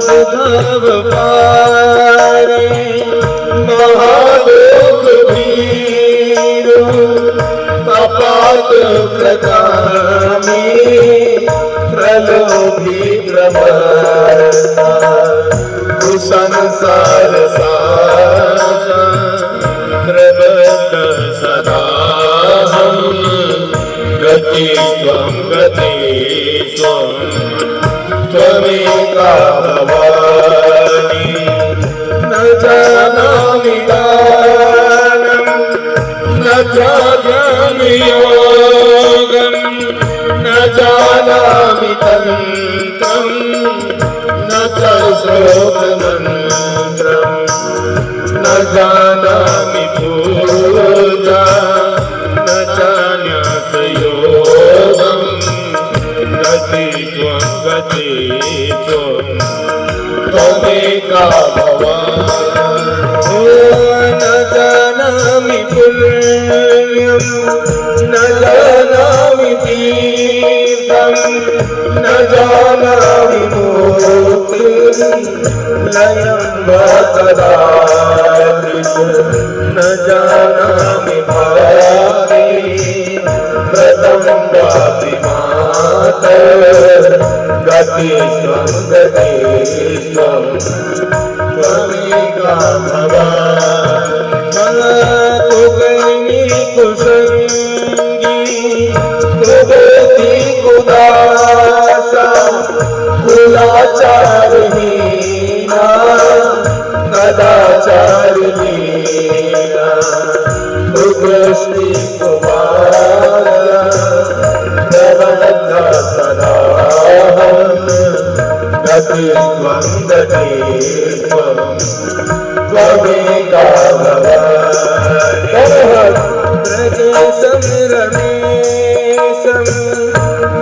भव पारे महालोक भीरु कपाट प्रगामी प्रलोभी प्रमरता संसार सारा प्रबद्ध सदा हम गति स्वं त्वमेका भवानि न जानामि दानं न जानामि योगं न जानामि तन्त्रं न च श्लोकमन्त्रं न जानामि पूजा न जान्यासयोगं गति त्वं त्वमेका भवानि न जानामि पुण्यं न जानामि तीर्थं न जानामि मुक्तिं लयं वा कदाचित् न जानामि भाति व्रतं वापि गति स्वं त्वमेका भवानि कुकैनी कुसंगी कुबोधि कुदासा कुलाचारहीना कदाचारहीना कुकृष्टि कुमार सदा गति स्वं त्वमेका भवानि ब्रजेशं रमेशं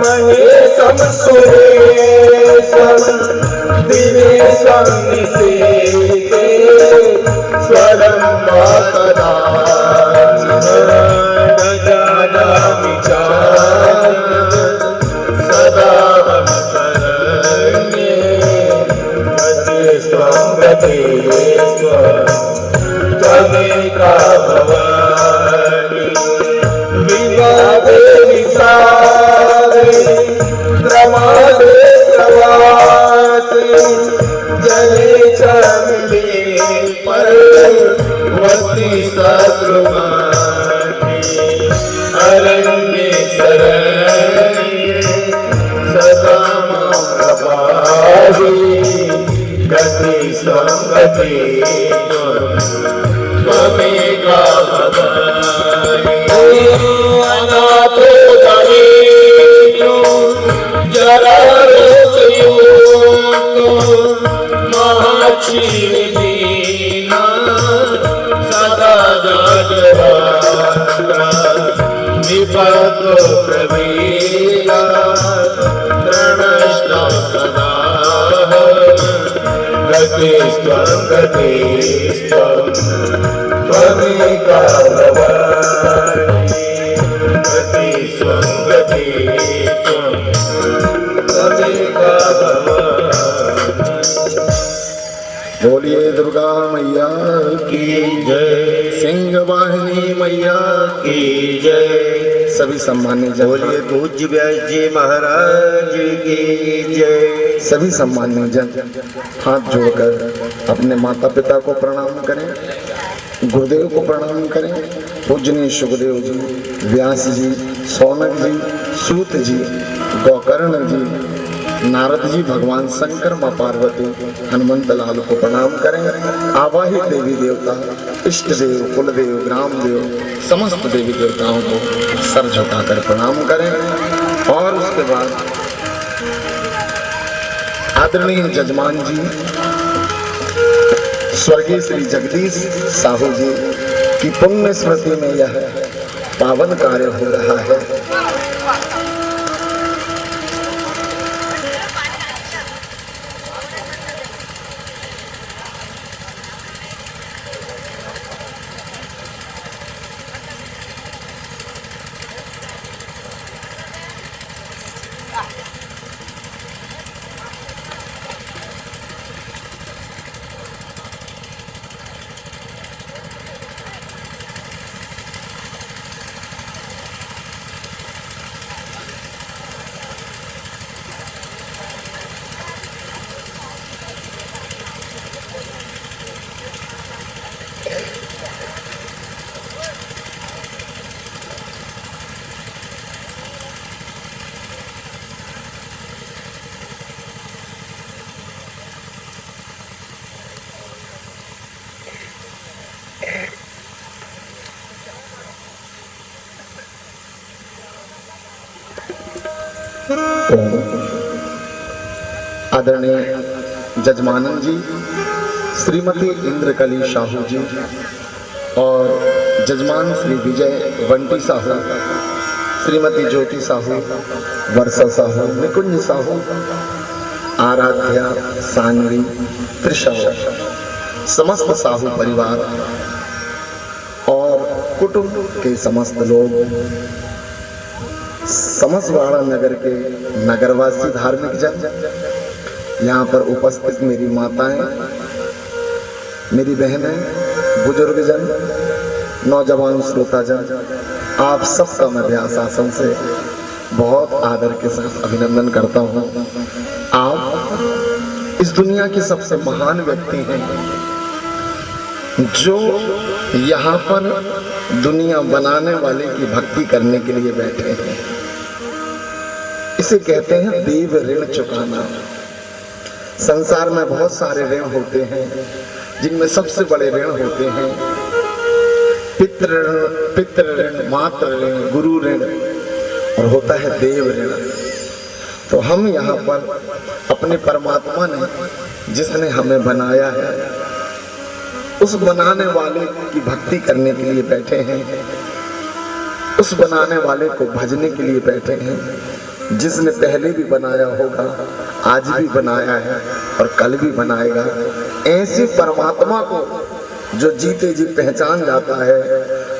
महेशं सुरेशं दिनेशं निषेवे स्वरं वा कदाचित् न जानामि सदा गति त्वमेका भवानि विवादे विषादे प्रमादे प्रवासे जले च मिले पर्वति सद्रुमानि अरण्ये शरण्ये सदा मां प्रपाहि गति स्वं त्वमेका भवानि अनाथो दरिद्रो जरारोगयुक्तो महाक्षीणदीना सदा जागराता विपदो प्रवीरा प्रणष्टा सदा गति स्वं त्वमेका भवानि गति स्वं त्वमेका भवानि। बोलिए दुर्गा मैया की जय, सिंह वाहिनी मैया की जय। सभी सम्मानित जन, बोलिए पूज्य व्यास जी महाराज की जय। सभी सम्मानित जन हाथ जोड़कर अपने माता पिता को प्रणाम करें, गुरुदेव को प्रणाम करें। पूजनीय सुखदेव जी, व्यास जी, सौनक जी, सूत जी, गौकर्ण जी, नारद जी, भगवान शंकर, माँ पार्वती, हनुमंत लाल को प्रणाम करें। आवाहित देवी देवता, इष्ट देव, कुलदेव, ग्राम देव, समस्त देवी देवताओं को सर झुकाकर प्रणाम करें। और उसके बाद आदरणीय जजमान जी स्वर्गीय श्री जगदीश साहू जी की पुण्य स्मृति में यह पावन कार्य हो रहा है। आदरणीय जजमानन जी, श्रीमती इंद्रकली साहू जी और जजमान श्री विजय वंटी साहू, श्रीमती ज्योति साहू, वर्षा साहू, निकुंज साहू, आराध्या, सानवी, त्रिशा, समस्त साहू परिवार और कुटुंब के समस्त लोग, समसवाड़ा नगर के नगरवासी धार्मिक जन, यहाँ पर उपस्थित मेरी माताएं, मेरी बहनें, बुजुर्ग जन, नौजवान श्रोता जन, आप सबका मैं व्यास आसन से बहुत आदर के साथ अभिनंदन करता हूँ। आप इस दुनिया के सबसे महान व्यक्ति हैं जो यहाँ पर दुनिया बनाने वाले की भक्ति करने के लिए बैठे हैं। इसे कहते हैं देव ऋण चुकाना। संसार में बहुत सारे ऋण होते हैं, जिनमें सबसे बड़े ऋण होते हैं पितृ ऋण, मातृ ऋण, गुरु ऋण और होता है देव ऋण। तो हम यहाँ पर अपने परमात्मा ने जिसने हमें बनाया है उस बनाने वाले की भक्ति करने के लिए बैठे हैं, उस बनाने वाले को भजने के लिए बैठे हैं, जिसने पहले भी बनाया होगा, आज भी बनाया है और कल भी बनाएगा। ऐसे परमात्मा को जो जीते जी पहचान जाता है,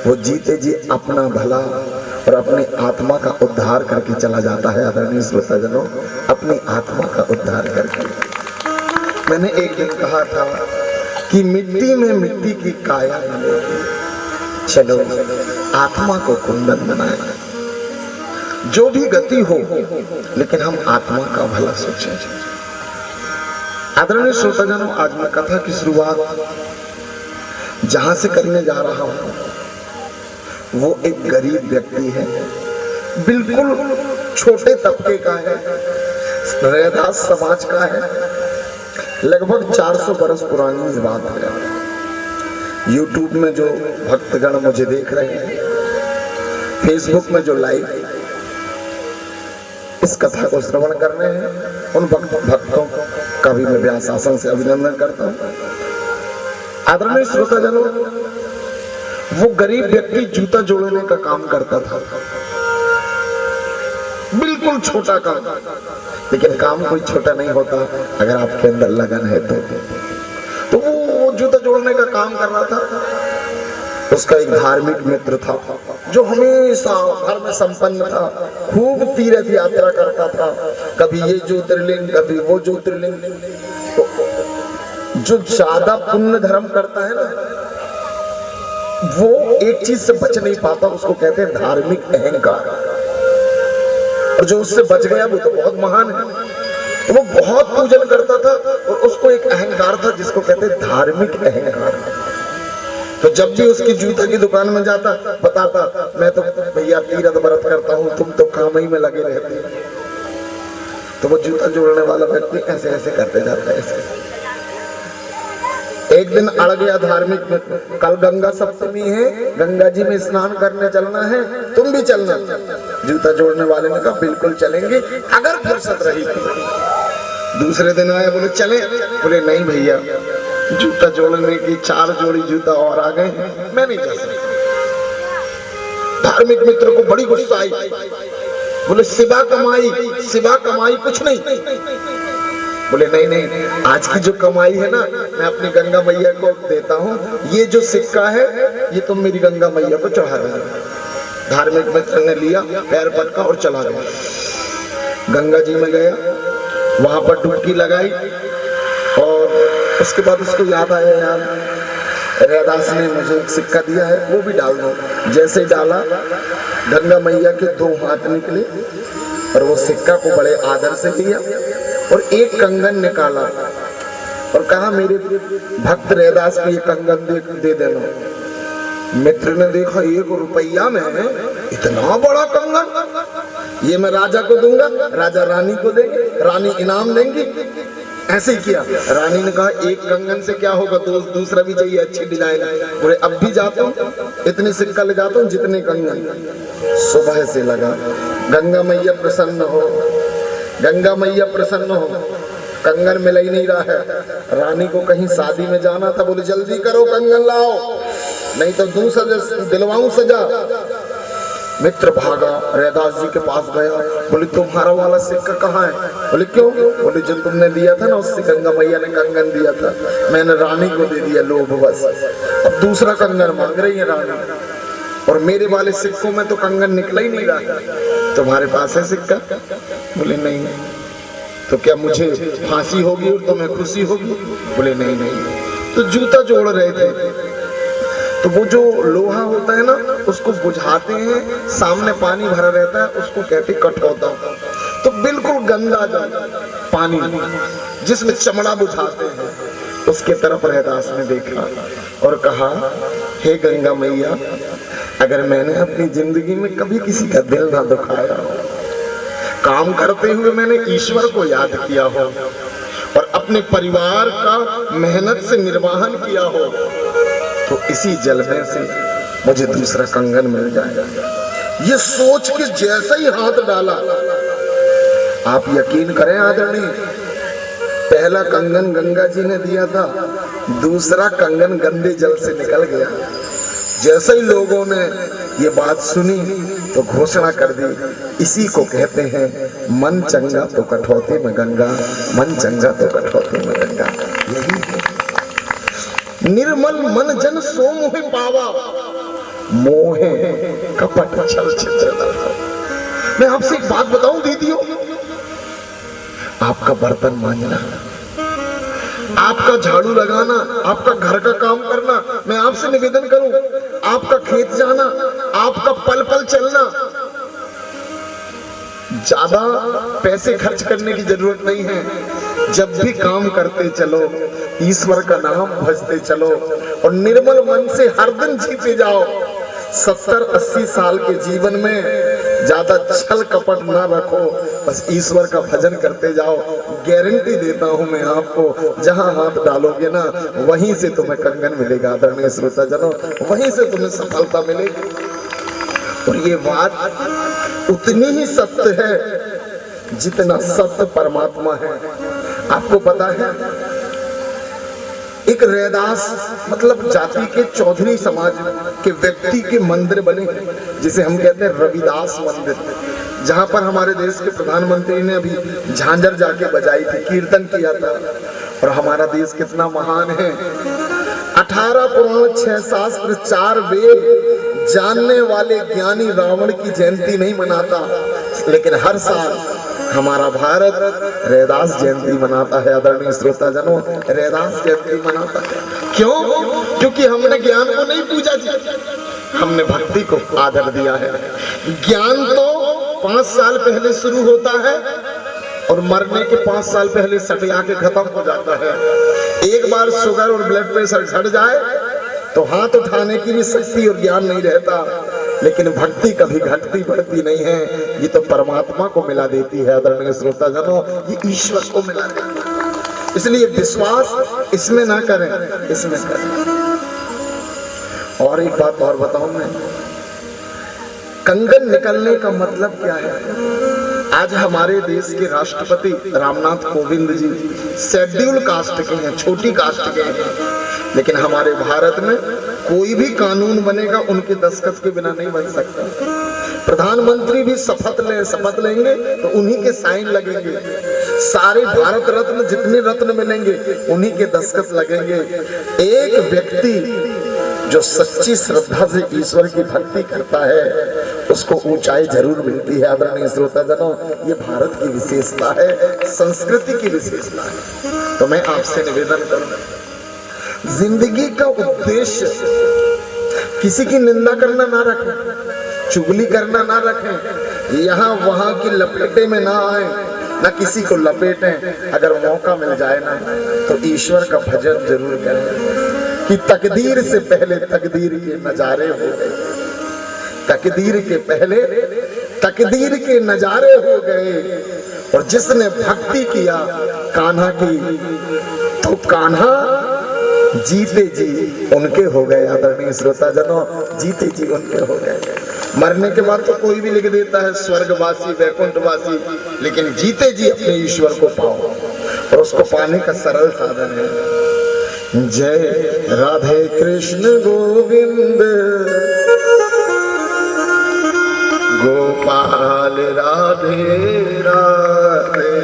वो जीते जी अपना भला और अपनी आत्मा का उद्धार करके चला जाता है। आदरणीय श्रोताजनों, अपनी आत्मा का उद्धार करके। मैंने एक दिन कहा था कि मिट्टी में मिट्टी की काया मिलेगी, चलो आत्मा को कुंदन बनाए। जो भी गति हो, लेकिन हम आत्मा का भला सोचें। आदरणीय श्रोताजनों, आज मैं कथा की शुरुआत जहां से करने जा रहा हूं, वो एक गरीब व्यक्ति है, बिल्कुल छोटे तबके का है, रैदास समाज का है। लगभग 400 बरस पुरानी इस बात है। यूट्यूब में जो भक्तगण मुझे देख रहे हैं, फेसबुक में जो लाइव इस कथा को श्रवण कर रहे हैं, उन भक्तों का भी मैं व्यास आसन से अभिनंदन करता हूँ। आदरणीय श्रोताजनों, वो गरीब व्यक्ति जूता जोड़ने का काम करता था, बिल्कुल छोटा काम, लेकिन काम कोई छोटा नहीं होता अगर आपके अंदर लगन है तो वो जूता जोड़ने का काम कर रहा था। उसका एक धार्मिक मित्र था जो हमेशा घर में संपन्न था, खूब तीर्थ यात्रा करता था, कभी ये ज्योतिर्लिंग, कभी वो ज्योतिर्लिंग। जो ज्यादा पुण्य धर्म करता है ना, वो एक चीज से बच नहीं पाता, उसको कहते हैं धार्मिक अहंकार। और जो उससे बच गया वो तो बहुत महान है। वो बहुत पूजन करता था और उसको एक अहंकार था जिसको कहते हैं धार्मिक अहंकार। तो जब भी उसकी जूता की दुकान में जाता, बताता मैं तो भैया तीर्थ व्रत करता हूँ, तुम तो काम ही में लगे रहते। तो वो जूता जोड़ने वाला व्यक्ति ऐसे ऐसे करते जाता है। ऐसे एक दिन अड़ गया धार्मिक में, कल गंगा सप्तमी है, गंगा जी में स्नान करने चलना है, तुम भी चलना। जूता जोड़ने वाले ने कहा बिल्कुल चलेंगे अगर फुर्सत रही तो। दूसरे दिन आए, बोले चले, बोले नहीं भैया, जूता जोड़ने की 4 जोड़ी जूता और आ गए, मैं नहीं जा सकता। धार्मिक मित्र को बड़ी गुस्सा आई, बोले सिवा कमाई कुछ नहीं। बोले नहीं नहीं, आज की जो कमाई है ना, मैं अपनी गंगा मैया को देता हूँ, ये जो सिक्का है ये तुम मेरी गंगा मैया को चढ़ा देना। धार्मिक मित्र ने लिया, पैर पटका और चला गया। गंगा जी में गया, वहां पर डुबकी लगाई और उसके बाद उसको याद आया, यार रैदास ने मुझे एक सिक्का दिया है, वो भी डाल दो। जैसे ही डाला, गंगा मैया के 2 हाथ निकले और वो सिक्का को बड़े आदर से लिया और एक कंगन निकाला और कहा मेरे भक्त रैदास को ये कंगन दे देना। मित्र ने देखा 1 रुपया में इतना बड़ा कंगन, ये मैं राजा को दूंगा, राजा रानी को देंगे, रानी इनाम देंगी। ऐसे ही किया। रानी ने कहा एक कंगन से क्या होगा, दूसरा भी चाहिए, अच्छी डिजाइन। बोले अब भी जाता हूँ, इतने सिक्का ले जाता हूँ जितने कंगन। सुबह से लगा, गंगा मैया प्रसन्न हो, गंगा मैया प्रसन्न हो। कंगन मिल ही नहीं रहा है। रानी को कहीं शादी में जाना था, बोले जल्दी करो कंगन लाओ, नहीं तो दूसरा दिलवाऊं सजा। मित्र भागा, रैदास जी के पास गया, बोले तुम्हारा वाला सिक्का कहाँ है? बोले क्यों? बोले जो तुमने दिया था ना, उससे गंगा मैया ने कंगन दिया था, मैंने रानी को दे दिया, लोभ बस। अब दूसरा कंगन मांग रही है रानी, और मेरे वाले सिक्कों में तो कंगन निकला ही नहीं रहा। तुम्हारे पास है सिक्का? बोले नहीं। तो क्या मुझे फांसी होगी और तुम्हें खुशी होगी? बोले नहीं नहीं। तो जूता जोड़ रहे थे, तो वो जो लोहा होता है ना, उसको बुझाते हैं, सामने पानी भरा रहता है, उसको कहते कठौता। तो बिल्कुल गंदा जल पानी जिसमें चमड़ा बुझाते हैं, उसके तरफ रैदास ने देखा और कहा, हे गंगा मैया, अगर मैंने अपनी जिंदगी में कभी किसी का दिल ना दुखाया हो, काम करते हुए मैंने ईश्वर को याद किया हो और अपने परिवार का मेहनत से निर्वाहन किया हो, तो इसी जल में से मुझे दूसरा कंगन मिल जाएगा। ये सोच के जैसे ही हाथ डाला, आप यकीन करें आदरणीय, पहला कंगन गंगा जी ने दिया था, दूसरा कंगन गंदे जल से निकल गया। जैसे ही लोगों ने ये बात सुनी तो घोषणा कर दी, इसी को कहते हैं मन चंगा तो कठौती में गंगा, मन चंगा तो कठौती में गंगा। यही है, निर्मल मन जन सो मोहे पावा, मोहे कपट छल छिद्र। मैं आपसे एक बात बताऊं दीदियों, आपका बर्तन मांजना, आपका झाड़ू लगाना, आपका घर का काम करना, मैं आपसे निवेदन करूं, आपका खेत जाना, आपका पल पल चलना, ज्यादा पैसे खर्च करने की जरूरत नहीं है। जब भी काम करते चलो, ईश्वर का नाम भजते चलो और निर्मल मन से हर दिन जीते जाओ। 70-80 साल के जीवन में ज्यादा छल कपट ना रखो, बस ईश्वर का भजन करते जाओ। गारंटी देता हूं मैं आपको, जहां हाथ डालोगे ना, वहीं से तुम्हें कंगन मिलेगा। आदरणीय श्रोताजनों, वहीं से तुम्हें सफलता मिलेगी। और ये बात उतनी ही सत्य है जितना सत्य परमात्मा है। आपको पता है, एक रैदास मतलब जाति के चौधरी समाज के व्यक्ति के मंदिर बने, जिसे हम कहते हैं रविदास मंदिर, जहां पर हमारे देश के प्रधानमंत्री ने अभी झांझर जाके बजाई थी, कीर्तन किया था। और हमारा देश कितना महान है। 18 पुराण, 6 शास्त्र, 4 वेद जानने वाले ज्ञानी रावण की जयंती नहीं मनाता, लेकिन हर साल हमारा भारत रैदास जयंती मनाता है। आदरणीय श्रोताजनों, रैदास जयंती मनाता है। क्यों? क्योंकि हमने ज्ञान को नहीं पूजा जी, हमने भक्ति को आदर दिया है। ज्ञान तो 5 साल पहले शुरू होता है और मरने के 5 साल पहले सटिया के खत्म हो जाता है। एक बार शुगर और ब्लड प्रेशर घट जाए तो हाथ उठाने की भी शक्ति और ज्ञान नहीं रहता, लेकिन भक्ति कभी घटती बढ़ती नहीं है। ये तो परमात्मा को मिला देती है। आदरणीय श्रोताजनों, ये ईश्वर को मिला देती है। इसलिए विश्वास इसमें ना करें, इसमें करें। और एक बात और बताऊं मैं, कंगन निकलने का मतलब क्या है? आज हमारे देश के राष्ट्रपति रामनाथ कोविंद जी शेड्यूल कास्ट के हैं, छोटी कास्ट के हैं, लेकिन हमारे भारत में कोई भी कानून बनेगा उनके दस्तखत के बिना नहीं बन सकता। प्रधानमंत्री भी शपथ लेंगे तो उन्हीं के साइन लगेंगे। सारे भारत रत्न जितने रत्न मिलेंगे उन्हीं के दस्तखत लगेंगे। एक व्यक्ति जो सच्ची श्रद्धा से ईश्वर की भक्ति करता है उसको ऊंचाई जरूर मिलती है। आदरणीय श्रोताजनों, ये भारत की विशेषता है, संस्कृति की विशेषता है। तो मैं आपसे निवेदन करूंगा, जिंदगी का उद्देश्य किसी की निंदा करना ना रखें, चुगली करना ना रखें, यहाँ वहां की लपेटे में ना आए, ना किसी को लपेटें। अगर मौका मिल जाए ना तो ईश्वर का भजन जरूर करें कि तकदीर से पहले तकदीर के नजारे हो गए, तकदीर के पहले तकदीर के नजारे हो गए। और जिसने भक्ति किया कान्हा की, तो कान्हा जीते जी उनके हो गए। आदरणीय श्रोताजनों, जीते जी उनके हो गए। मरने के बाद तो कोई भी लिख देता है स्वर्गवासी वैकुंठवासी, लेकिन जीते जी अपने ईश्वर को पाओ, और उसको पाने का सरल साधन है। जय राधे कृष्ण गोविंद गोपाल राधे राधे।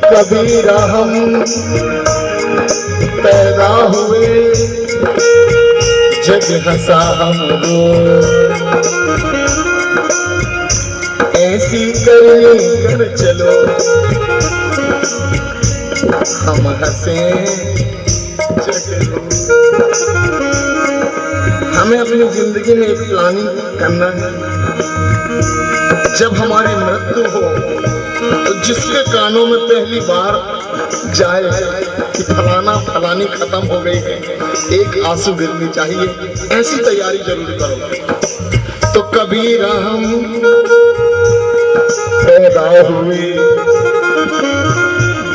कबीरा हम पैदा हुए जग हंसा हमको, ऐसी करनी कर चलो हम हंसे जग रो। हमें अपनी जिंदगी में एक प्लानिंग करना है। जब हमारी मृत्यु हो तो जिसके कानों में पहली बार जाए कि फलाना फलानी खत्म हो गई है, एक आंसू गिरनी चाहिए, ऐसी तैयारी जरूर करो। तो कबीरा हम पैदा हुए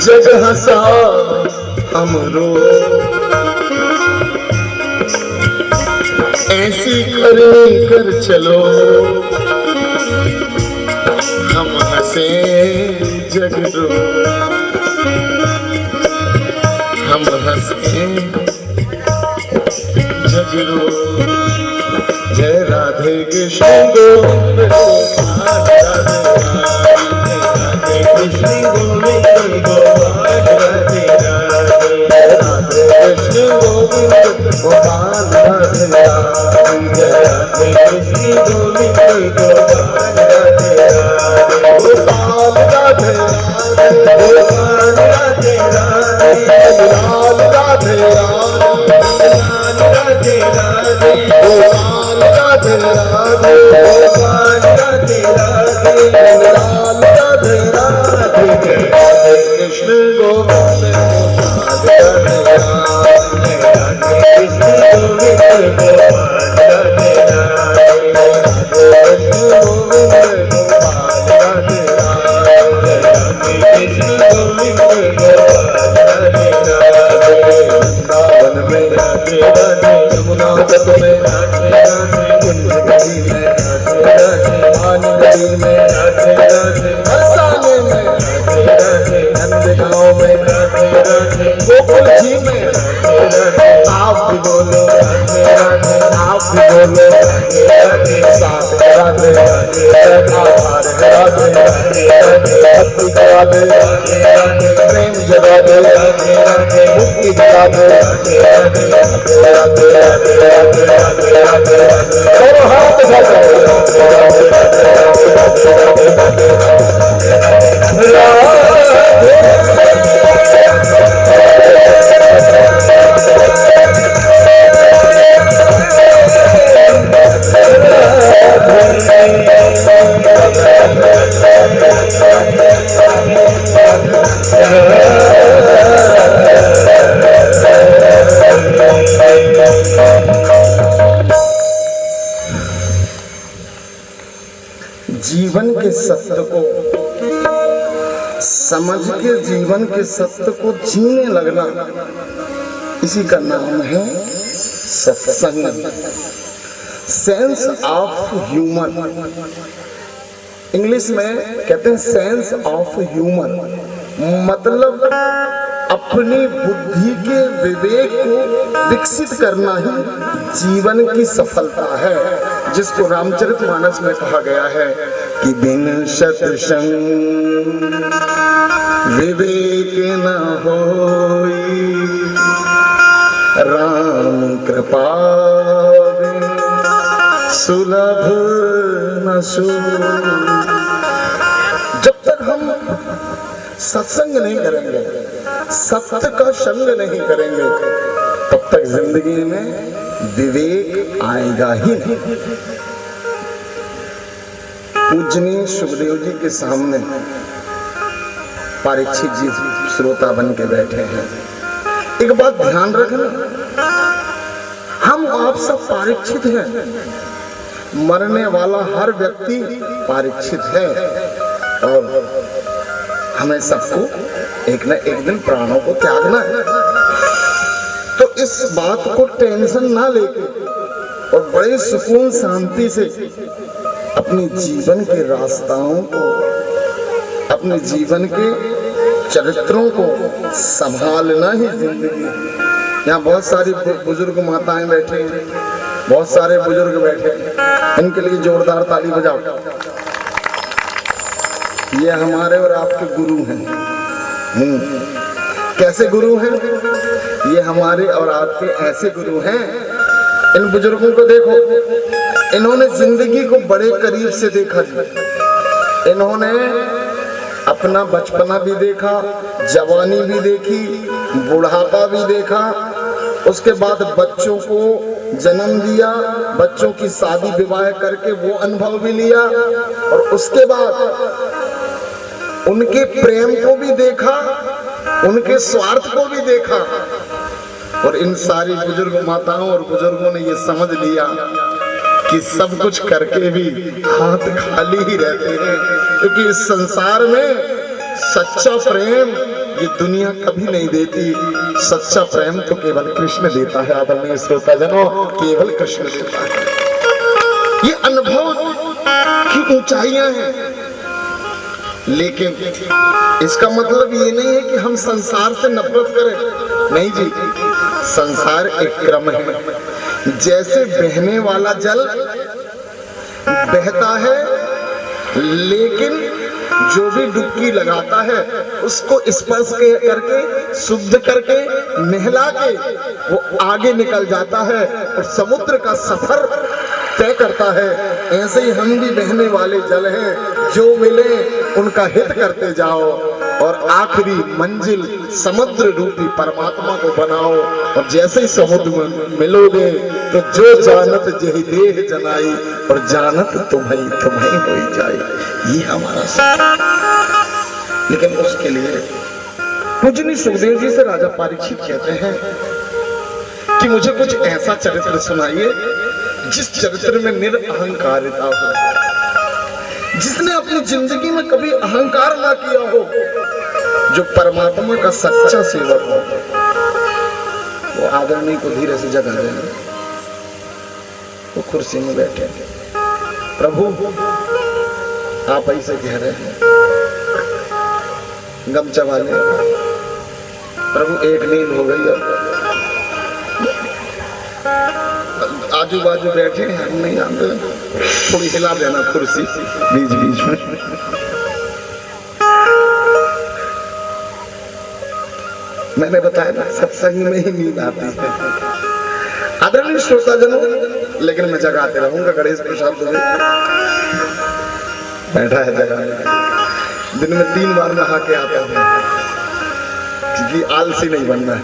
जग हंसा हम रो, ऐसी करनी कर चलो हम हंसे जग रो, हम हंसे जग रो। जय राधे कृष्ण गोविंद गोपाल, राधे कृष्ण गोविंद गोपाल, राधे राधे कृष्ण गोविंद गोपाल, राधे राधे कृष्ण गोविंद गोपाल, राधे गोपाल, राधे गोपाल, राधे लाल, राधे लाल, राधे राधे गोपाल, राधे राधे गोपाल, राधे राधे लाल, राधे राधे राधे कृष्ण गोविंद गोपाल, राधे राधे कृष्ण गोविंद गोपाल, राधे राधे कृष्ण गोविंद गोपाल, राधे राधे कृष्ण गोविंद गोपाल, राधे राधे। वृंदावन में राधे राधे, यमुना तट में राधे राधे, कुंज गली में राधे राधे, मान गली में राधे राधे, बरसाने में राधे राधे, नंदगांव में राधे राधे, गोकुल जी में राधे राधे। आप भी बोलो राधे राधे, आप भी बोलो राधे राधे, साथ राधे राधे, आधार राधे राधे राधे, भक्ति करा दे राधे राधे, प्रेम जगा दे राधे राधे, मुक्ति जगा दे राधे राधे, राधे राधे राधे राधे राधे राधे, दोनों हाथ उठा दो राधे राधे राधे राधे राधे राधे जीवन के सत्य को समझ के जीवन के सत्य को जीने लगना, इसी का नाम है सत्संग। सेंस ऑफ ह्यूमर, इंग्लिश में कहते हैं सेंस ऑफ ह्यूमर, मतलब अपनी बुद्धि के विवेक को विकसित करना ही जीवन की सफलता है, जिसको रामचरितमानस में कहा गया है कि बिन सत्संग विवेक न होई, राम कृपा सुलभ न सोई। जब तक हम सत्संग नहीं करेंगे, सत्य का संग नहीं करेंगे, तब तक जिंदगी में विवेक आएगा ही नहीं। पूजनीय सुखदेव जी के सामने परीक्षित जी श्रोता बन के बैठे हैं। एक बात ध्यान रखना, हम आप सब परीक्षित हैं, मरने वाला हर व्यक्ति परीक्षित है, और हमें सबको एक न एक दिन प्राणों को त्यागना है। तो इस बात को टेंशन ना लेके और बड़े सुकून शांति से अपने जीवन के रास्ताओं को, अपने जीवन के चरित्रों को संभालना ही जिंदगी है। यहाँ बहुत सारी बुजुर्ग माताएं बैठे हैं, बहुत सारे बुजुर्ग बैठे हैं, इनके लिए जोरदार ताली बजाओ। ये हमारे और आपके गुरु हैं। कैसे गुरु हैं? ये हमारे और आपके ऐसे गुरु हैं। इन बुजुर्गों को देखो, इन्होंने जिंदगी को बड़े करीब से देखा जी। इन्होंने अपना बचपना भी देखा, जवानी भी देखी, बुढ़ापा भी देखा, उसके बाद बच्चों को जन्म दिया, बच्चों की शादी विवाह करके वो अनुभव भी लिया, और उसके बाद उनके प्रेम को भी देखा, उनके स्वार्थ को भी देखा। और इन सारी बुजुर्ग माताओं और बुजुर्गों ने ये समझ लिया कि सब कुछ करके भी हाथ खाली ही रहते हैं, क्योंकि इस संसार में सच्चा प्रेम ये दुनिया कभी नहीं देती। सच्चा प्रेम तो केवल कृष्ण देता है। आदरणीय श्रोताजनों, केवल कृष्ण देता है। ये अनुभव की ऊंचाइयां हैं, लेकिन इसका मतलब ये नहीं है कि हम संसार से नफरत करें। नहीं जी, संसार एक क्रम है। जैसे बहने वाला जल बहता है, लेकिन जो भी डुबकी लगाता है उसको स्पर्श करके, शुद्ध करके, नहला के वो आगे निकल जाता है और समुद्र का सफर तय करता है। ऐसे ही हम भी बहने वाले जल हैं, जो मिले उनका हित करते जाओ और आखिरी मंजिल समुद्र रूपी परमात्मा को बनाओ। और जैसे ही समुद्र में मिलोगे तो जो जानत जही देह जनाई और जानत तुम्हें तुम्हें हो जाए। ये हमारा सत्य। लेकिन उसके लिए पूजनीय सुखदेव जी से राजा परीक्षित कहते हैं कि मुझे कुछ ऐसा चरित्र सुनाइए जिस चरित्र में निरअहंकारिता हो, जिसने अपनी जिंदगी में कभी अहंकार ना किया हो, जो परमात्मा का सच्चा सेवक हो। वो आदरणीय को धीरे से जगा देना। वो कुर्सी में बैठे, प्रभु आप ऐसे कह रहे हैं, गमछा वाले प्रभु एक नींद हो गई है, आजू बाजू बैठे हैं, हम नहीं आते, थोड़ी हिला देना कुर्सी बीच बीच में। मैंने बताया ना, सत्संग में ही नींद आती है। आदरणीय श्रोताजनों, लेकिन मैं जगाते रहूंगा। गणेश प्रसाद दुबे बैठा है जगह में, दिन में 3 बार नहा के आता है, क्योंकि आलसी नहीं बनना है।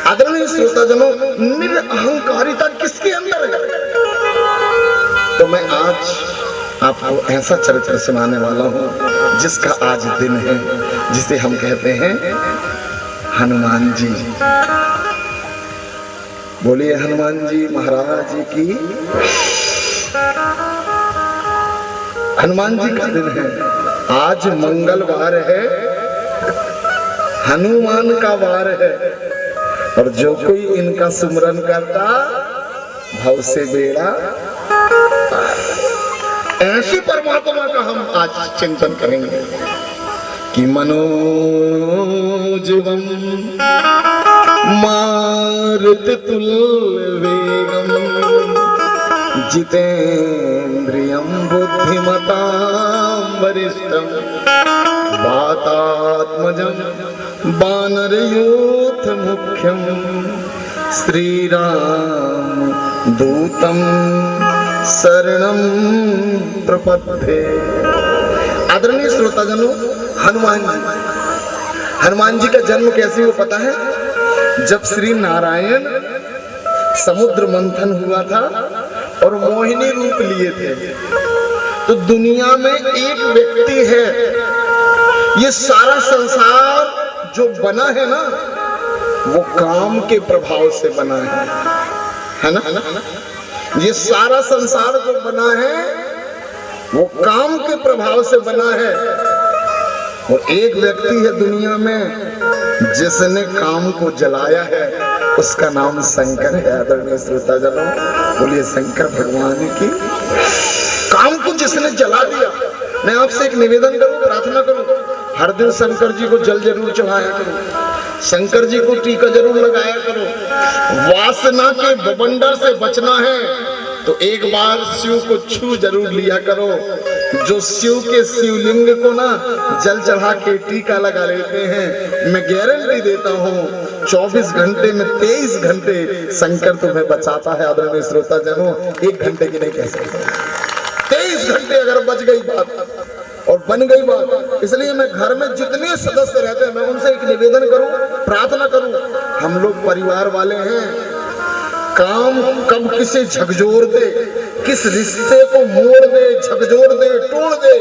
आदरणीय श्रोताजनों, निरअहंकारिता किसके अंदर है? तो मैं आज आपको ऐसा चरित्र सुनाने वाला हूं जिसका आज दिन है, जिसे हम कहते हैं हनुमान जी। बोलिए हनुमान जी महाराज की। हनुमान जी का दिन है, आज मंगलवार है, हनुमान का वार है। और जो कोई इनका सुमरन करता भव से बेड़ा। ऐसे परमात्मा का हम आज चिंतन करेंगे कि मनोजवम मारुततुल्य वेगम जितेन्द्रियं बुद्धिमतां वरिष्ठं वातात्मजं वानरयूथ मुख्यं श्रीराम दूतं शरणं प्रपद्ये। आदरणीय श्रोताजनों, हनुमान जी का जन्म कैसे हुआ पता है? जब श्री नारायण समुद्र मंथन हुआ था और मोहिनी रूप लिए थे, तो दुनिया में एक व्यक्ति है, ये सारा संसार जो बना है ना, वो काम के प्रभाव से बना है ना? ये सारा संसार जो बना है वो काम के प्रभाव से बना है। और एक व्यक्ति है दुनिया में जिसने काम को जलाया है, उसका नाम शंकर है। आदरणीय श्रोताजनों, बोलिए शंकर भगवान की। काम को जिसने जला दिया, मैं आपसे एक निवेदन करूं, प्रार्थना करूं, हर दिन शंकर जी को जल जरूर चढ़ाया करो, शंकर जी को टीका जरूर लगाया करो। वासना के बवंडर से बचना है तो एक बार शिव को छू जरूर लिया करो। जो शिव के शिवलिंग को ना जल चढ़ा के टीका लगा लेते हैं, मैं गारंटी देता हूँ 24 घंटे में 23 घंटे शंकर तुम्हें बचाता है। आदरणीय श्रोताजनों, 1 घंटे की नहीं कह सकते, 23 घंटे अगर बच गई बात और बन गई बात। इसलिए मैं घर में जितने सदस्य रहते हैं, मैं उनसे एक निवेदन करूं, प्रार्थना करूं, हम लोग परिवार वाले हैं, काम कब किसे झकझोर दे किस रिश्ते को मोड़ दे, झकझोर दे, तोड़ दे,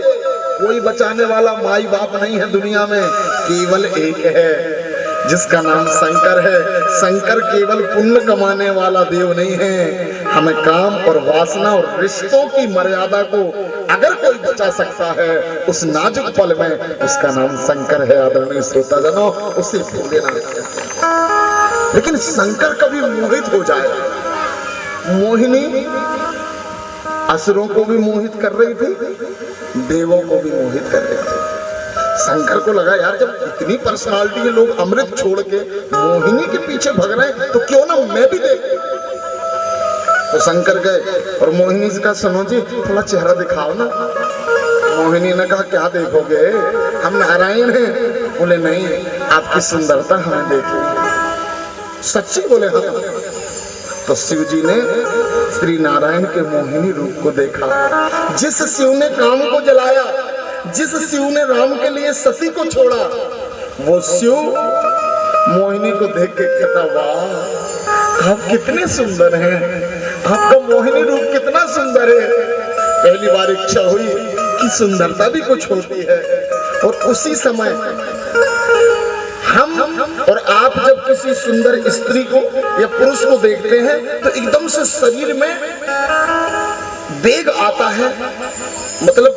कोई बचाने वाला माई बाप नहीं है दुनिया में, केवल एक है जिसका नाम शंकर है। शंकर केवल पुण्य कमाने वाला देव नहीं है। हमें काम और वासना और रिश्तों की मर्यादा को अगर कोई बचा सकता है उस नाजुक पल में, उसका नाम शंकर है। आदरणीय श्रोताजनों, उसे भूले ना। लेकिन शंकर कभी मोहित हो जाए। मोहिनी असुरों को भी मोहित कर रही थी, देवों को भी मोहित कर रही थी। शंकर को लगा यार जब इतनी पर्सनालिटी के लोग अमृत छोड़ के मोहिनी के पीछे भग रहे हैं तो क्यों ना मैं भी देख। तो शंकर गए और मोहिनी से कहा सुनो जी थोड़ा चेहरा दिखाओ ना। मोहिनी ने कहा क्या देखोगे, हम नारायण हैं। बोले नहीं, आपकी सुंदरता हमें देखी। सच्ची बोले हाँ। तो शिव जी ने श्री नारायण के मोहिनी रूप को देखा। जिस शिव ने काम को जलाया, जिस शिव ने राम के लिए सती को छोड़ा, वो शिव मोहिनी को देख के कहता वाह आप कितने सुंदर हैं, आपका मोहिनी रूप कितना सुंदर है। पहली बार इच्छा हुई कि सुंदरता भी कुछ होती है। और उसी समय हम और आप जब किसी सुंदर स्त्री को या पुरुष को देखते हैं तो एकदम से शरीर में वेग आता है, मतलब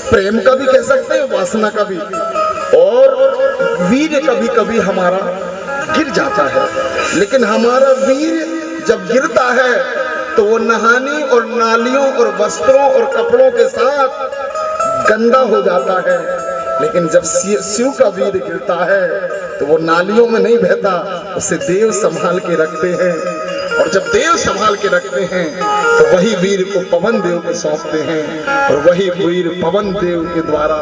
प्रेम का भी कह सकते हैं, वासना का भी, और वीर कभी कभी हमारा गिर जाता है। लेकिन हमारा वीर जब गिरता है तो वो नहानी और नालियों और वस्त्रों और कपड़ों के साथ गंदा हो जाता है। लेकिन जब शिव का वीर गिरता है तो वो नालियों में नहीं बहता, उसे देव संभाल के रखते हैं। और जब देव संभाल के रखते हैं तो वही वीर को पवन देव को सौंपते हैं। और वही वीर पवन देव के द्वारा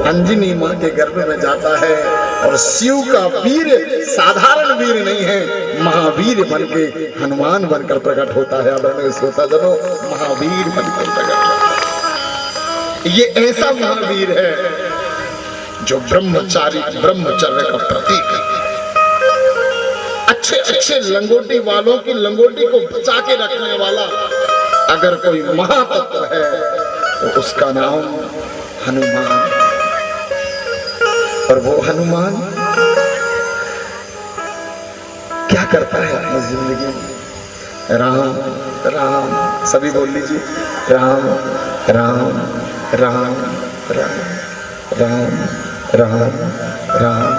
अंजनी माँ के गर्भ में जाता है। और शिव का वीर साधारण वीर नहीं है, महावीर बनके हनुमान बनकर प्रकट होता है। आदरणीय श्रोताजनों, महावीर बनकर प्रकट। ये ऐसा महावीर है जो ब्रह्मचारी ब्रह्मचर्य का प्रतीक है। अच्छे अच्छे लंगोटी वालों की लंगोटी को बचा के रखने वाला अगर कोई महातत्व है तो उसका नाम हनुमान। और वो हनुमान क्या करता है अपनी जिंदगी में? राम राम, सभी बोल लीजिए, राम राम राम राम राम राम राम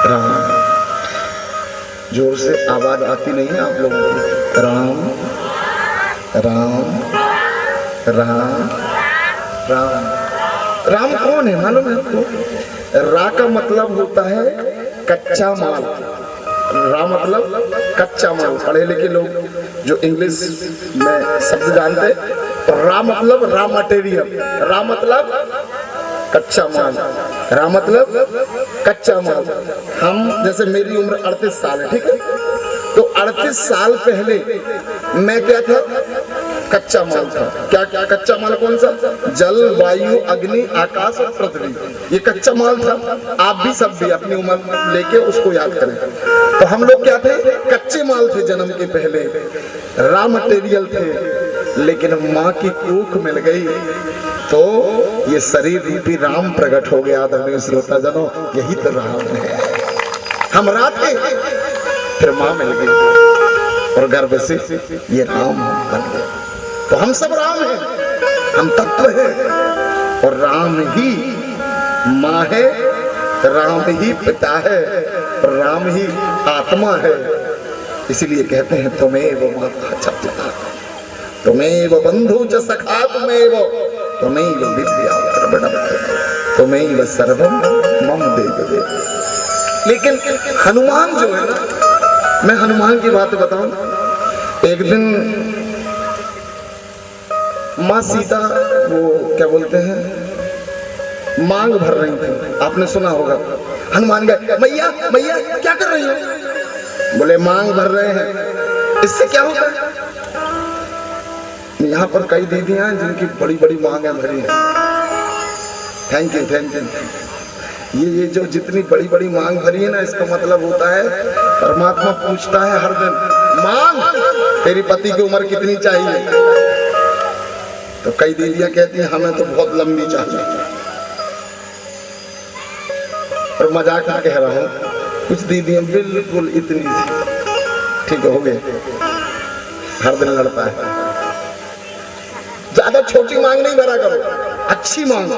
राम। जोर से आवाज आती नहीं है आप लोगों को? राम राम राम राम। राम कौन है मालूम है आपको? रा का मतलब होता है कच्चा माल। रा मतलब कच्चा माल। पढ़े लिखे लोग जो इंग्लिश में शब्द जानते, रा मतलब रा मटेरियल, रा मतलब कच्चा माल, रा मतलब कच्चा माल। हम जैसे मेरी उम्र 38 साल है, ठीक है, तो 38 साल पहले मैं क्या था? कच्चा माल था। क्या क्या कच्चा माल? कौन सा? जल, वायु, अग्नि, आकाश और पृथ्वी, ये कच्चा माल था। आप भी सब भी अपनी उम्र लेके उसको याद करें। तो हम लोग क्या थे? कच्चे माल थे जन्म के पहले, रॉ मटेरियल थे। लेकिन माँ की कोख मिल गई तो ये शरीर रूपी राम प्रकट हो गया। आदरणीय श्रोताजनों, यही तो राम है। हम रात के फिर माँ मिल गई और गर्भ से ये राम बन गए। तो हम सब राम हैं, हम तत्व हैं। और राम ही माँ है, राम ही पिता है, राम ही आत्मा है। इसीलिए कहते हैं तुम्हें वो माता च पिता, तुम्हें वो बंधु च सखा, तुम्हें वो विद्या प्रबलम, तुम्हें वो सर्वम मम देव। लेकिन हनुमान जो है ना, मैं हनुमान की बात बताऊं। एक दिन माँ सीता वो क्या बोलते हैं, मांग भर रही थी। आपने सुना होगा। हनुमान गए, मैया मैया क्या कर रही हो? बोले मांग भर रहे हैं। इससे क्या होगा? यहाँ पर कई दीदियां हैं जिनकी बड़ी बड़ी मांग भरी है। Thank you thank you. ये जो जितनी बड़ी बड़ी मांग भरी है ना, इसका मतलब होता है परमात्मा पूछता है हर दिन, मांग तेरी पति की उम्र कितनी चाहिए? तो कई दीदियां कहती हैं हमें तो बहुत लंबी चाहिए, और मजाक में कह रहा हूँ, कुछ दीदियां बिल्कुल इतनी सी, ठीक हो गए, हर दिन लड़ता है। ज्यादा छोटी मांग नहीं भरा करो, अच्छी मांग,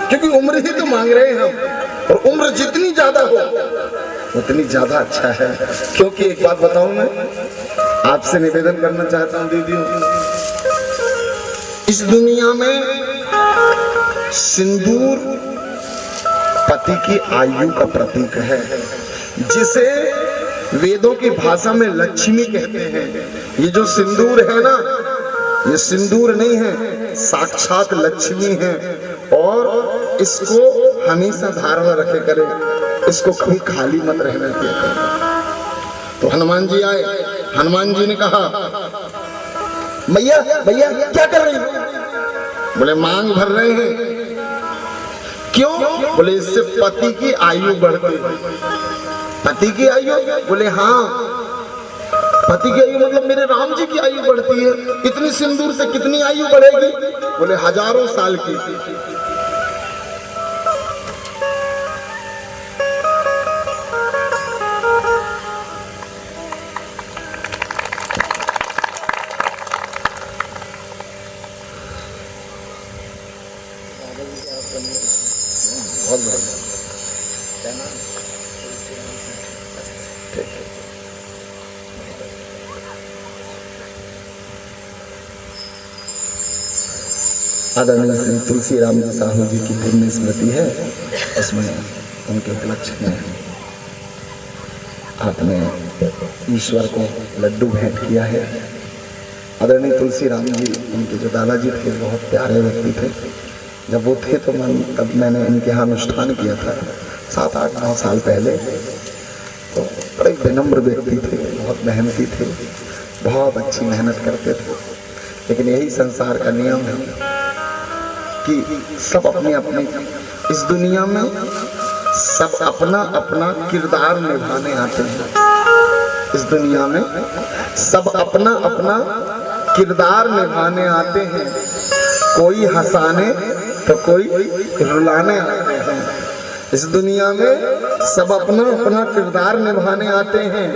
क्योंकि उम्र ही तो मांग रहे हैं हम, और उम्र जितनी ज्यादा हो उतनी ज्यादा अच्छा है। क्योंकि एक बात बताऊं, मैं आपसे निवेदन करना चाहता हूं दीदियों, इस दुनिया में सिंदूर पति की आयु का प्रतीक है, जिसे वेदों की भाषा में लक्ष्मी कहते हैं। ये जो सिंदूर है ना, ये सिंदूर नहीं है, साक्षात लक्ष्मी है, और इसको हमेशा धारण रखे करे, इसको कभी खाली मत रहने दिया करे। तो हनुमान जी आए, हनुमान जी ने कहा मैया भैया क्या कर रही हो? बोले मांग भर रहे हैं। क्यों? बोले इससे पति की आयु बढ़ती है। पति की आयु? बोले हाँ, पति की आयु मतलब मेरे राम जी की आयु बढ़ती है। इतनी सिंदूर से कितनी आयु बढ़ेगी? बोले हजारों साल की। बहुत आदरणीय श्री तुलसी राम जी साहू जी की पुण्य स्मृति है, उसमें उनके उपलक्ष्य में आपने ईश्वर को लड्डू भेंट किया है। आदरणीय तुलसी राम जी, उनके जो दादाजी थे बहुत प्यारे व्यक्ति थे। जब वो थे तो तब मैंने इनके यहाँ अनुष्ठान किया था 7-8-9 साल पहले। तो बड़े विनम्र व्यक्ति थे, बहुत मेहनती थे, बहुत अच्छी मेहनत करते थे। लेकिन यही संसार का नियम है कि सब अपनी अपनी, इस दुनिया में सब अपना अपना किरदार निभाने आते हैं। इस दुनिया में सब अपना अपना किरदार निभाने आते हैं। कोई हंसाने तो कोई रुलाने आते हैं। इस दुनिया में सब अपना अपना किरदार निभाने आते हैं।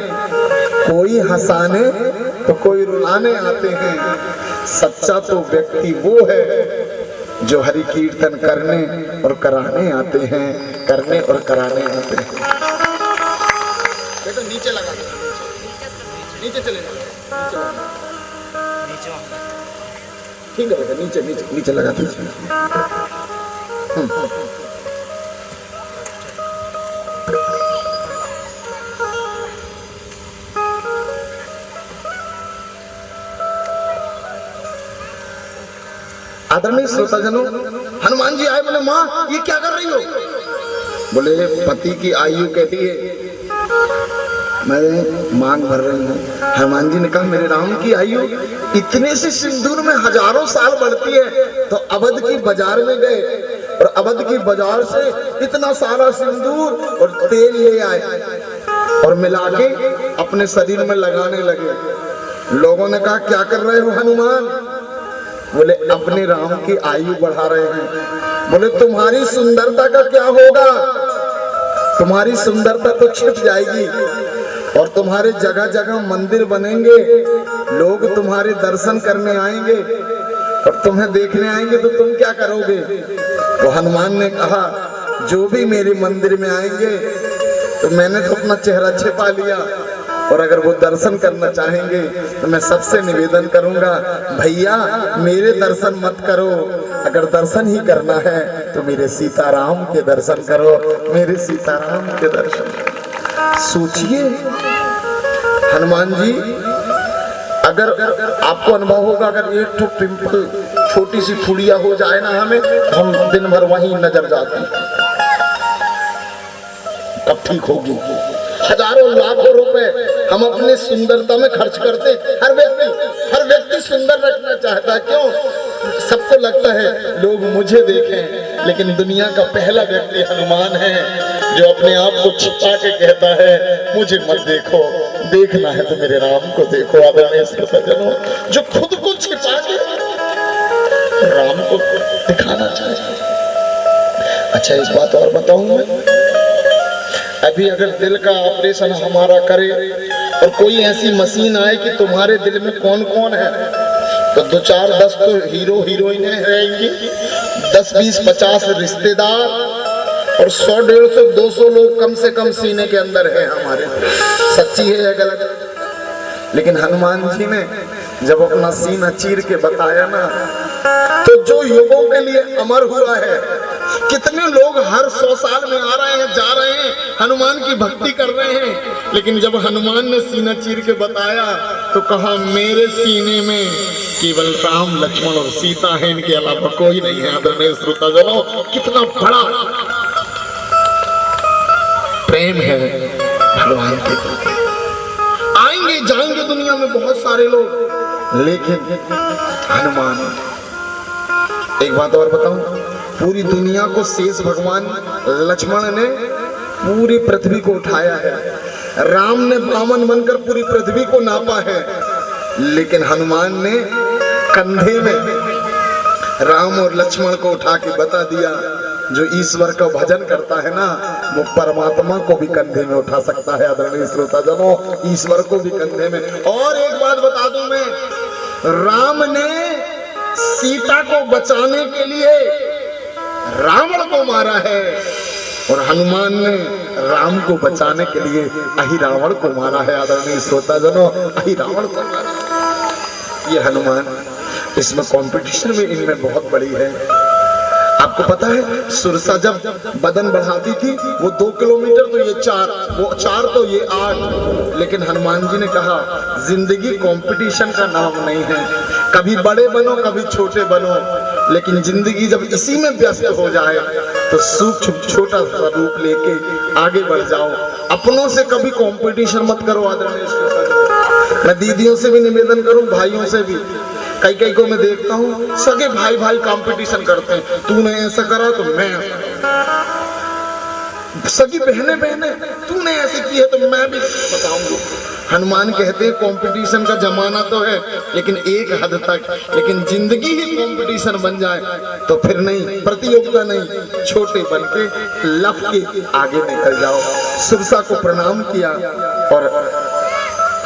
कोई हंसाने तो कोई रुलाने आते हैं। सच्चा तो व्यक्ति वो है जो हरि कीर्तन करने और कराने आते हैं, करने और कराने आते हैं। बेटा नीचे लगा दो, नीचे चले जाओ, ठीक है बेटा, नीचे नीचे नीचे लगा दीजिए। आदरणीय श्रोताजनों, हनुमान जी आए, बोले माँ ये क्या कर रही हो? बोले पति की आयु कहती है, मैं मांग भर रही हूँ। हनुमान जी ने कहा मेरे राम की आयु इतने से सिंदूर में हजारों साल बढ़ती है। तो अवध की बाजार में गए और अवध की बाजार से इतना सारा सिंदूर और तेल ले आए और मिला के अपने शरीर में लगाने लगे। लोगों ने कहा क्या कर रहे हो हनुमान? बोले अपने राम की आयु बढ़ा रहे हैं। बोले तुम्हारी सुंदरता का क्या होगा? तुम्हारी सुंदरता तो छिप जाएगी और तुम्हारे जगह जगह मंदिर बनेंगे, लोग तुम्हारे दर्शन करने आएंगे और तुम्हें देखने आएंगे तो तुम क्या करोगे? तो हनुमान ने कहा जो भी मेरे मंदिर में आएंगे तो मैंने तो अपना चेहरा छिपा लिया, और अगर वो दर्शन करना चाहेंगे तो मैं सबसे निवेदन करूंगा भैया मेरे दर्शन मत करो, अगर दर्शन ही करना है तो मेरे सीताराम के दर्शन करो, मेरे सीताराम के दर्शन। सोचिए हनुमान जी, अगर आपको अनुभव होगा, अगर एक तो पिंपल छोटी सी फुड़िया हो जाए ना हमें, हम दिन भर वहीं नजर जाती, कब ठीक होगी? हजारों लाखों रुपए हम अपनी सुंदरता में खर्च करते। हर व्यक्ति सुंदर रखना चाहता है। क्यों? सबको लगता है लोग मुझे देखें, लेकिन दुनिया का पहला व्यक्ति हनुमान है जो अपने आप को छिपा के कहता है मुझे मत देखो, देखना है तो मेरे राम को देखो। आदरणीय सज्जनों, जो खुद को छिपा के राम को दिखाना चाहे। अच्छा एक बात और बताऊं मैं, अभी अगर दिल का ऑपरेशन हमारा करे और कोई ऐसी मशीन आए कि तुम्हारे दिल में कौन कौन है, तो 2 4 10 तो हीरो हीरोइनें रहेंगी, 10 20 50 रिश्तेदार और 100 150 200 लोग कम से कम सीने के अंदर है हमारे। सच्ची है या गलत? लेकिन हनुमान जी ने जब अपना सीना चीर के बताया ना, तो जो युगों के लिए अमर हुआ है, कितने लोग हर 100 साल में आ रहे हैं, जा रहे हैं, हनुमान की भक्ति कर रहे हैं, लेकिन जब हनुमान ने सीना चीर के बताया तो कहा मेरे सीने में केवल राम लक्ष्मण और सीता है, इनके अलावा कोई नहीं है। आदरणीय श्रोताजनों, कितना बड़ा प्रेम है भगवान के प्रति। आएंगे जाएंगे दुनिया में बहुत सारे लोग, लेकिन हनुमान। एक बात और बताऊं, पूरी दुनिया को शेष भगवान लक्ष्मण ने पूरी पृथ्वी को उठाया है, राम ने बामन बनकर पूरी पृथ्वी को नापा है, लेकिन हनुमान ने कंधे में राम और लक्ष्मण को उठा के बता दिया, जो ईश्वर का भजन करता है ना, वो परमात्मा को भी कंधे में उठा सकता है। आदरणीय श्रोताजनों, ईश्वर को भी कंधे में। और एक बात बता दूं मैं, राम ने सीता को बचाने के लिए रावण को मारा है और हनुमान ने राम को बचाने के लिए अहिरावण को मारा है। आदरणीय श्रोताजनों, अहिरावण को मारा। ये हनुमान, इसमें कंपटीशन में इनमें बहुत बड़ी है। आपको पता है सुरसा जब बदन बढ़ाती थी, वो 2 किलोमीटर तो ये 4, वो 4 तो ये 8, लेकिन हनुमान जी ने कहा जिंदगी कंपटीशन का नाम नहीं है, कभी बड़े बनो कभी छोटे बनो, लेकिन जिंदगी जब इसी में व्यस्त हो जाए तो सूक्ष्म छोटा सा रूप लेके आगे बढ़ जाओ। अपनों से कभी कंपटीशन मत करो। आदरणीय श्रोता, मैं दीदियों से भी निवेदन करूं, भाइयों से भी, कई कई को मैं देखता हूँ सगे भाई भाई कंपटीशन करते हैं, तूने ऐसा करा तो मैं ऐसा, सगी बहने बहने तूने ऐसे किया तो मैं भी बताऊंगी। हनुमान कहते हैं कंपटीशन का जमाना तो है, लेकिन एक हद तक, लेकिन जिंदगी ही कंपटीशन बन जाए तो फिर नहीं, प्रतियोगिता नहीं, छोटे बन के लफ के आगे निकल जाओ। सुरसा को प्रणाम किया और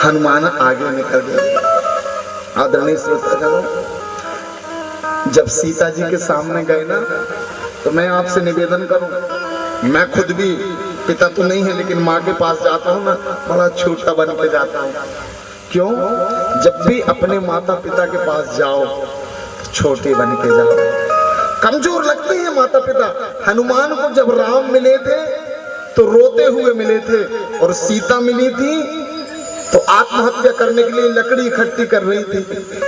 हनुमान आगे निकल गए। आदरणीय श्रोताजनों, जब सीता जी के सामने गए ना, तो मैं आपसे निवेदन करूं, मैं खुद भी पिता तो नहीं है, लेकिन माँ के पास जाता हूँ ना, बड़ा छोटा बन के जाता हूँ। क्यों? जब भी अपने माता पिता के पास जाओ तो छोटे बन के जाओ। कमजोर लगते हैं माता पिता। हनुमान को जब राम मिले थे तो रोते हुए मिले थे, और सीता मिली थी तो आत्महत्या करने के लिए लकड़ी इकट्ठी कर रही थी,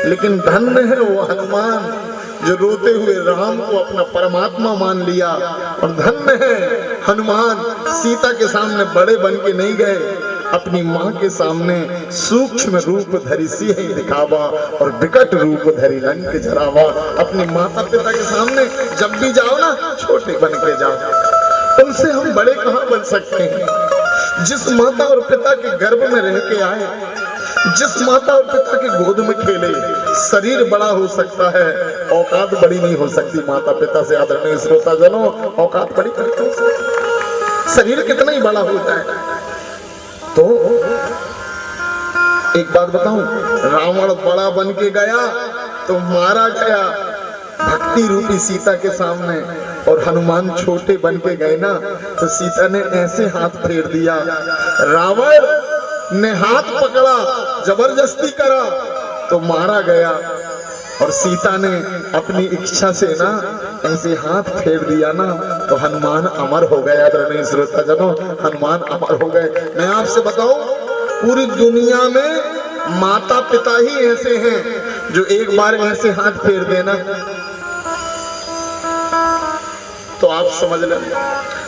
लेकिन धन्य है वो हनुमान जो रोते हुए राम को अपना परमात्मा मान लिया। और धन्य है हनुमान, सीता के सामने बड़े बन के नहीं गए, अपनी माँ के सामने सूक्ष्म रूप धरि सिंह दिखावा और विकट रूप धरि लंक जरावा। अपने माता पिता के सामने जब भी जाओ ना, छोटे बन के जाओ। उनसे हम बड़े कहाँ बन सकते हैं? जिस माता और पिता के गर्भ में रह के आए, जिस माता और पिता के गोद में खेले, शरीर बड़ा हो सकता है, औकात बड़ी नहीं हो सकती माता पिता से। आदरणीय श्रोताजनों, औकात बड़ी करते हो, शरीर कितना ही बड़ा होता है। तो एक बात बताऊं, रावण बड़ा बन के गया तो मारा गया भक्ति रूपी सीता के सामने, और हनुमान छोटे बन के गए ना, तो सीता ने ऐसे हाथ फेर दिया, रावण ने हाथ पकड़ा, जबरदस्ती करा तो मारा गया, और सीता ने अपनी इच्छा से ना ऐसे हाथ फेर दिया ना, तो हनुमान अमर हो गए। आदरणीय श्रोताजनों, हनुमान अमर हो गए। मैं आपसे बताऊं, पूरी दुनिया में माता पिता ही ऐसे हैं जो एक बार ऐसे हाथ फेर देना तो आप समझ लें।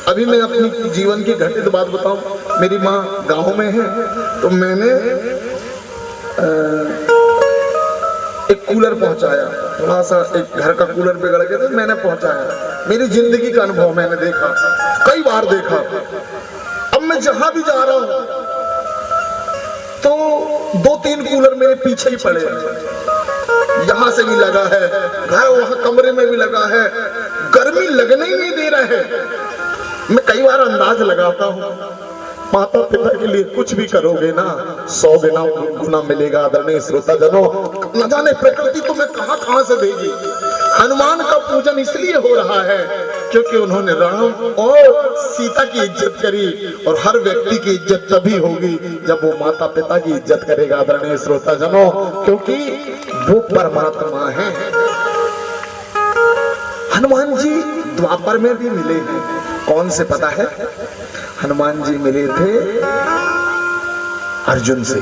अभी मैं अपनी जीवन की घटित बात बताऊं, मेरी माँ गांव में है, तो मैंने एक कूलर पहुंचाया, थोड़ा सा एक घर का कूलर बिगड़ गया था, मैंने पहुंचाया। मेरी जिंदगी का अनुभव मैंने देखा, कई बार देखा। अब मैं जहां भी जा रहा हूं तो 2-3 कूलर मेरे पीछे ही पड़े हैं। यहाँ से भी लगा है, घर वहां कमरे में भी लगा है, गर्मी लगने ही नहीं दे रहा है। मैं कई बार अंदाज लगाता हूँ, माता पिता के लिए कुछ भी करोगे ना 100 गुना मिलेगा। आदरणीय श्रोता जनों, न जाने प्रकृति तुम्हें कहां कहां से देगी। हनुमान का पूजन इसलिए हो रहा है क्योंकि उन्होंने राम और सीता की इज्जत करी, और हर व्यक्ति की इज्जत तभी होगी जब वो माता पिता की इज्जत करेगा। आदरणीय श्रोता जनों, क्योंकि वो परमात्मा है। हनुमान जी द्वापर में भी मिले हैं। कौन से पता है? हनुमान जी मिले थे अर्जुन से।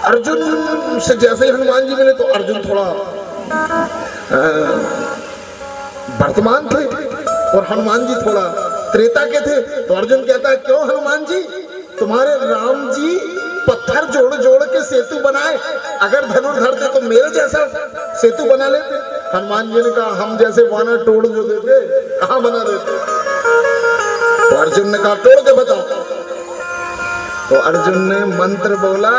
अर्जुन से जैसे ही हनुमान जी मिले तो अर्जुन थोड़ा वर्तमान थे और हनुमान जी थोड़ा त्रेता के थे। तो अर्जुन कहता है, क्यों हनुमान जी, तुम्हारे राम जी पत्थर जोड़ जोड़ के सेतु बनाए, अगर धनुर्धर थे तो मेरे जैसा सेतु बना लेते। हनुमान जी ने कहा, हम जैसे वानर तोड़ जो देते कहां बना देते। तो अर्जुन ने कहा, तोड़ के बताओ। तो अर्जुन ने मंत्र बोला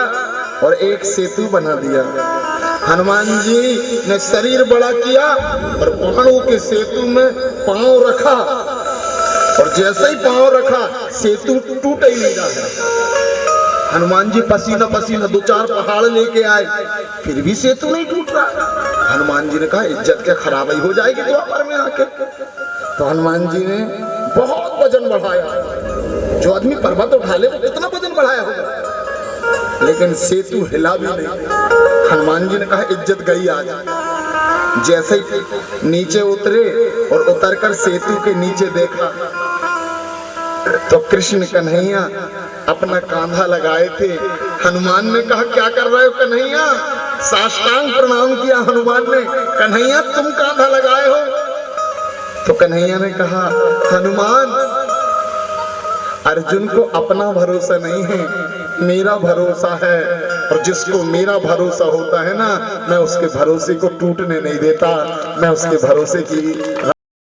और एक सेतु बना दिया। हनुमान जी ने शरीर बड़ा किया और पहाड़ों के सेतु में पांव रखा, और जैसे ही पांव रखा सेतु टूट ही नहीं रहा। हनुमान जी पसीना पसीना 2-4 पहाड़ लेके आए, फिर भी सेतु नहीं टूट रहा। हनुमान जी ने कहा, इज्जत क्या खराबी हो जाएगी द्वापर में आके। तो हनुमान जी ने बहुत वजन बढ़ाया। जो आदमी पर्वत उठा ले वो कितना वजन बढ़ाया होगा, लेकिन सेतु हिला भी नहीं। हनुमान जी ने कहा, इज्जत गई आज। जैसे ही नीचे उतरे और उतरकर सेतु के नीचे देखा तो कृष्ण कन्हैया अपना कांधा लगाए थे। हनुमान ने कहा, क्या कर रहे हो कन्हैया? साष्टांग प्रणाम किया हनुमान ने, कन्हैया तुम कांधा लगाए हो? तो कन्हैया ने कहा, हनुमान, अर्जुन को अपना भरोसा नहीं है, मेरा भरोसा है, और जिसको मेरा भरोसा होता है ना, मैं उसके भरोसे को टूटने नहीं देता, मैं उसके भरोसे की